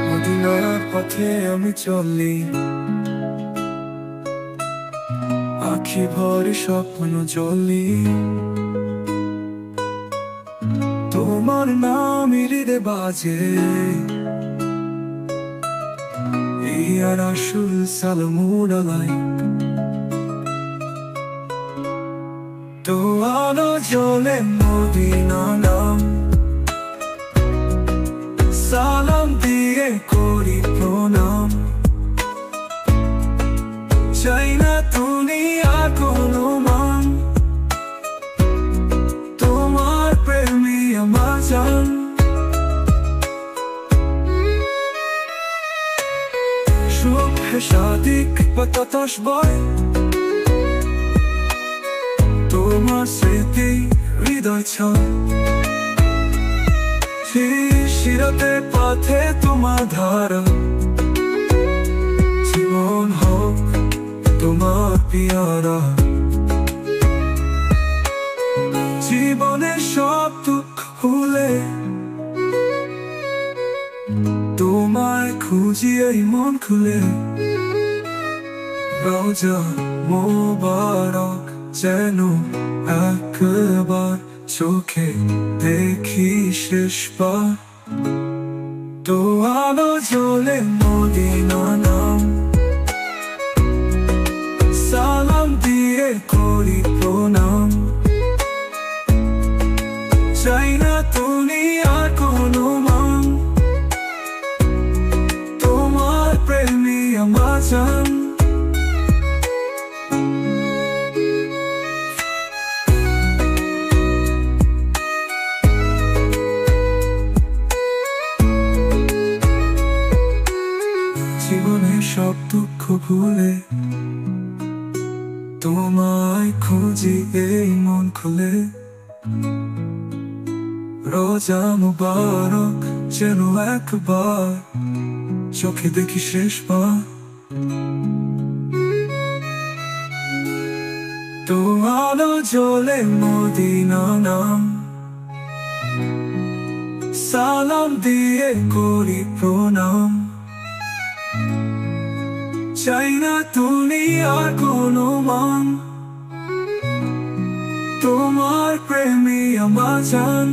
মদিনার পথে আমি চলি, আখি ভরে স্বপ্ন জ্বলি। তোমার নাম হৃদয়ে বাজে, ইয়া রাসূল সালামুন আলাইক। তো আলো জ্বলে মদিনা নাম, সালাম দিয়ে করি প্রণাম। চাই না দুনিয়ার কোনো মান, তোমার প্রেমই আমার জান। শুভে শাদিক বাতাস বয়, তোমার স্মৃতি হৃদয় ছয়। শিরতে পথে তোমার ধারা, জীবন হোক তোমার পিয়ারা। জীবনের সব দুঃখ ভুলে তোমায় খুঁজি এই মন খুলে। রওজা মোবারক যেন একবার চোখে দেখি শেষবার। তো আলো জ্বলে মদিনা নাম, সালাম দিয়ে করি প্রণাম। চাই না দুনিয়ার কোনো মান, তোমার প্রেমই আমার জান। জীবনের সব দুঃখ ভুলে তোমায় খুঁজি এই মন খুলে। রোজা মুবারক যেন একবার চোখে দেখি শেষবার। তো আলো জ্বলে মদিনা নাম, সালাম দিয়ে করি প্রণাম। চাই না দুনিয়ার কোনো মান, তোমার প্রেমই আমার জান।